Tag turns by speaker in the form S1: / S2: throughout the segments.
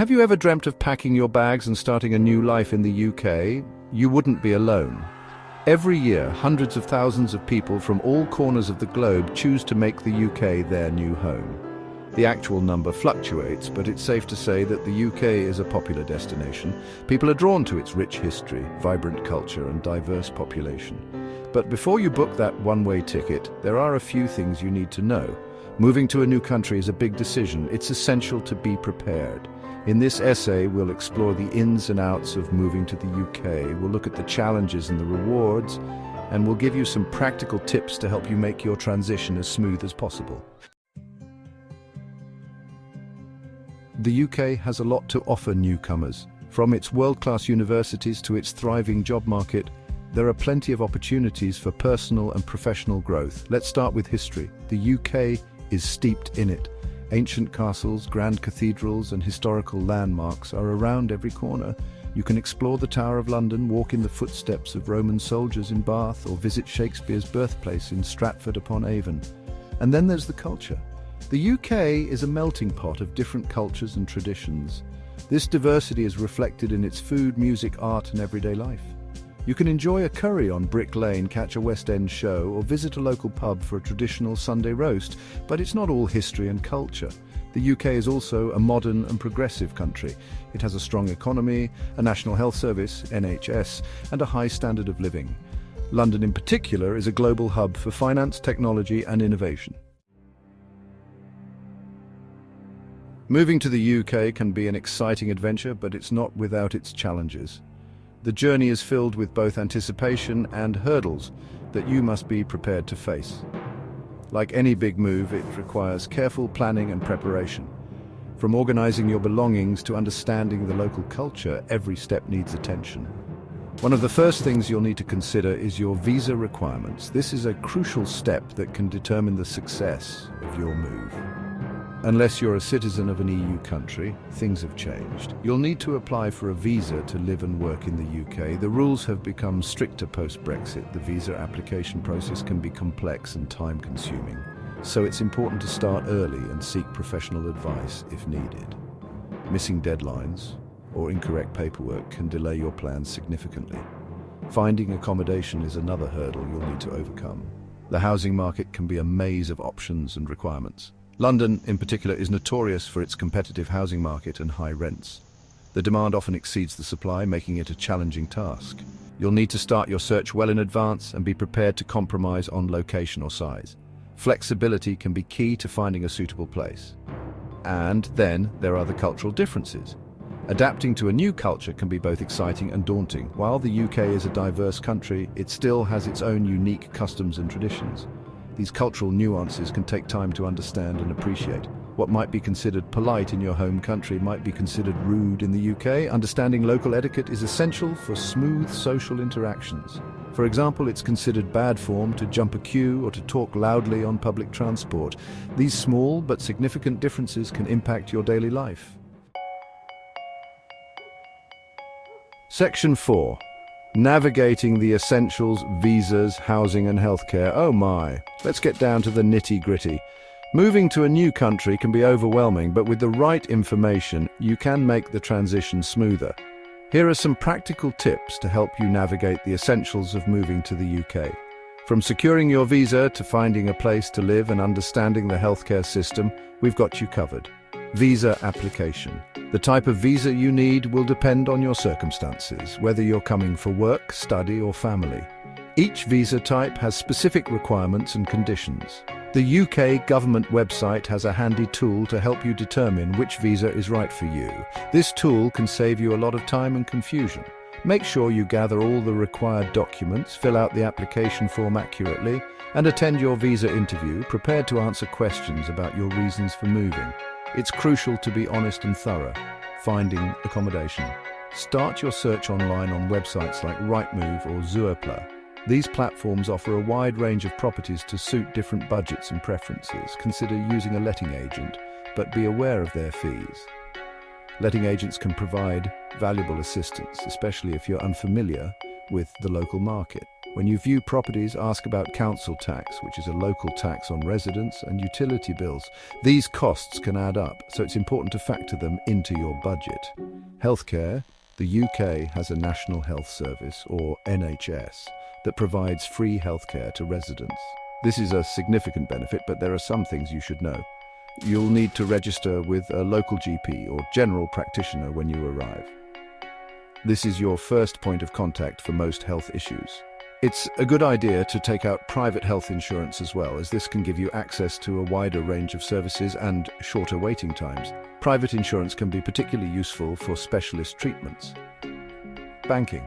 S1: Have you ever dreamt of packing your bags and starting a new life in the UK? You wouldn't be alone. Every year, hundreds of thousands of people from all corners of the globe choose to make the UK their new home. The actual number fluctuates, but it's safe to say that the UK is a popular destination. People are drawn to its rich history, vibrant culture, and diverse population. But before you book that one-way ticket, there are a few things you need to know. Moving to a new country is a big decision. It's essential to be prepared. In this essay, we'll explore the ins and outs of moving to the UK. We'll look at the challenges and the rewards, and we'll give you some practical tips to help you make your transition as smooth as possible. The UK has a lot to offer newcomers. From its world-class universities to its thriving job market, there are plenty of opportunities for personal and professional growth. Let's start with history. The UK is steeped in it. Ancient castles, grand cathedrals, and historical landmarks are around every corner. You can explore the Tower of London, walk in the footsteps of Roman soldiers in Bath, or visit Shakespeare's birthplace in Stratford-upon-Avon. And then there's the culture. The UK is a melting pot of different cultures and traditions. This diversity is reflected in its food, music, art, and everyday life. You can enjoy a curry on Brick Lane, catch a West End show, or visit a local pub for a traditional Sunday roast, but it's not all history and culture. The UK is also a modern and progressive country. It has a strong economy, a National Health Service, NHS, and a high standard of living. London in particular is a global hub for finance, technology, and innovation. Moving to the UK can be an exciting adventure, but it's not without its challenges. The journey is filled with both anticipation and hurdles that you must be prepared to face. Like any big move, it requires careful planning and preparation. From organizing your belongings to understanding the local culture, every step needs attention. One of the first things you'll need to consider is your visa requirements. This is a crucial step that can determine the success of your move. Unless you're a citizen of an EU country, things have changed. You'll need to apply for a visa to live and work in the UK. The rules have become stricter post-Brexit. The visa application process can be complex and time-consuming, so it's important to start early and seek professional advice if needed. Missing deadlines or incorrect paperwork can delay your plans significantly. Finding accommodation is another hurdle you'll need to overcome. The housing market can be a maze of options and requirements. London, in particular, is notorious for its competitive housing market and high rents. The demand often exceeds the supply, making it a challenging task. You'll need to start your search well in advance and be prepared to compromise on location or size. Flexibility can be key to finding a suitable place. And then there are the cultural differences. Adapting to a new culture can be both exciting and daunting. While the UK is a diverse country, it still has its own unique customs and traditions. These cultural nuances can take time to understand and appreciate. What might be considered polite in your home country might be considered rude in the UK. Understanding local etiquette is essential for smooth social interactions. For example, it's considered bad form to jump a queue or to talk loudly on public transport. These small but significant differences can impact your daily life. Section 4. Navigating the essentials, visas, housing and healthcare. Oh my, let's get down to the nitty-gritty. Moving to a new country can be overwhelming, but with the right information, you can make the transition smoother. Here are some practical tips to help you navigate the essentials of moving to the UK. From securing your visa to finding a place to live and understanding the healthcare system, we've got you covered. Visa application. The type of visa you need will depend on your circumstances, whether you're coming for work, study, or family. Each visa type has specific requirements and conditions. The UK government website has a handy tool to help you determine which visa is right for you. This tool can save you a lot of time and confusion. Make sure you gather all the required documents, fill out the application form accurately, and attend your visa interview, prepared to answer questions about your reasons for moving. It's crucial to be honest and thorough. Finding accommodation. Start your search online on websites like Rightmove or Zoopla. These platforms offer a wide range of properties to suit different budgets and preferences. Consider using a letting agent, but be aware of their fees. Letting agents can provide valuable assistance, especially if you're unfamiliar with the local market. When you view properties, ask about council tax, which is a local tax on residents, and utility bills. These costs can add up, so it's important to factor them into your budget. Healthcare. The UK has a National Health Service, or NHS, that provides free healthcare to residents. This is a significant benefit, but there are some things you should know. You'll need to register with a local GP or general practitioner when you arrive. This is your first point of contact for most health issues. It's a good idea to take out private health insurance as well, as this can give you access to a wider range of services and shorter waiting times. Private insurance can be particularly useful for specialist treatments. Banking.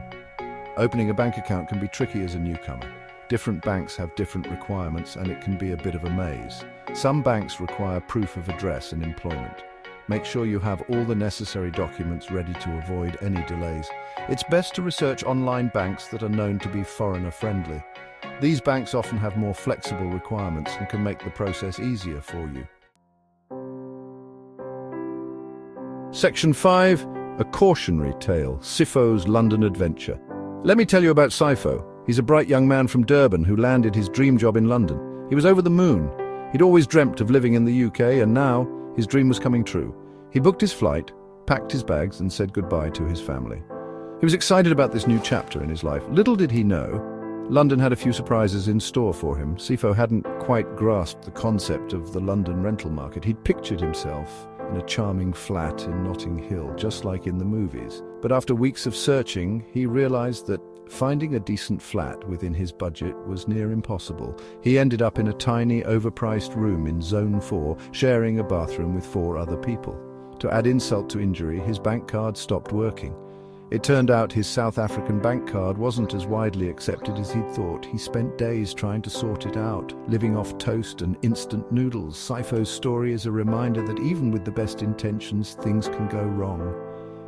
S1: Opening a bank account can be tricky as a newcomer. Different banks have different requirements, and it can be a bit of a maze. Some banks require proof of address and employment. Make sure you have all the necessary documents ready to avoid any delays. It's best to research online banks that are known to be foreigner-friendly. These banks often have more flexible requirements and can make the process easier for you. Section 5. A cautionary tale. Sifo's London adventure. Let me tell you about Sifo. He's a bright young man from Durban who landed his dream job in London. He was over the moon. He'd always dreamt of living in the UK, and now his dream was coming true. He booked his flight, packed his bags, and said goodbye to his family. He was excited about this new chapter in his life. Little did he know, London had a few surprises in store for him. Sifo hadn't quite grasped the concept of the London rental market. He'd pictured himself in a charming flat in Notting Hill, just like in the movies. But after weeks of searching, he realized that finding a decent flat within his budget was near impossible. He ended up in a tiny, overpriced room in Zone 4, sharing a bathroom with 4 other people. To add insult to injury, his bank card stopped working. It turned out his South African bank card wasn't as widely accepted as he'd thought. He spent days trying to sort it out, living off toast and instant noodles. Sifo's story is a reminder that even with the best intentions, things can go wrong.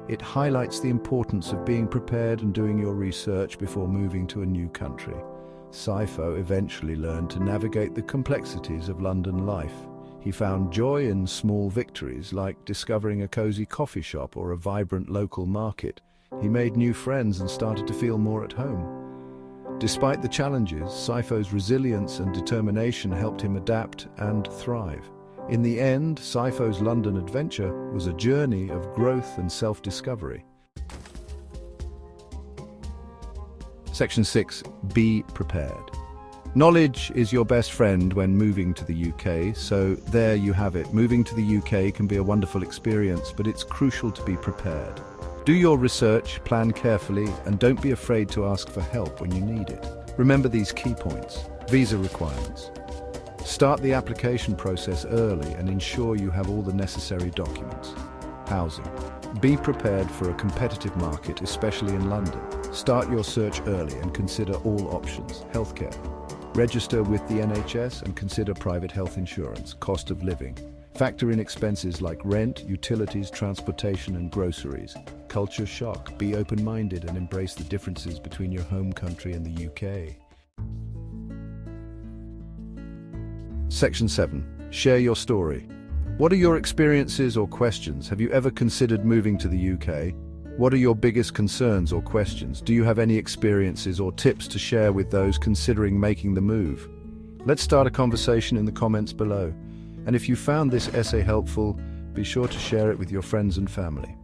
S1: It highlights the importance of being prepared and doing your research before moving to a new country. Sifo eventually learned to navigate the complexities of London life. He found joy in small victories, like discovering a cozy coffee shop or a vibrant local market. He made new friends and started to feel more at home. Despite the challenges, Sifo's resilience and determination helped him adapt and thrive. In the end, Sifo's London adventure was a journey of growth and self-discovery. Section 6. Be prepared. Knowledge is your best friend when moving to the UK, so there you have it. Moving to the UK can be a wonderful experience, but it's crucial to be prepared. Do your research, plan carefully, and don't be afraid to ask for help when you need it. Remember these key points. Visa requirements. Start the application process early and ensure you have all the necessary documents. Housing. Be prepared for a competitive market, especially in London. Start your search early and consider all options. Healthcare. Register with the NHS and consider private health insurance. Cost of living. Factor in expenses like rent, utilities, transportation, and groceries. Culture shock. Be open-minded and embrace the differences between your home country and the UK. Section 7. Share your story. What are your experiences or questions? Have you ever considered moving to the UK? What are your biggest concerns or questions? Do you have any experiences or tips to share with those considering making the move? Let's start a conversation in the comments below. And if you found this essay helpful, be sure to share it with your friends and family.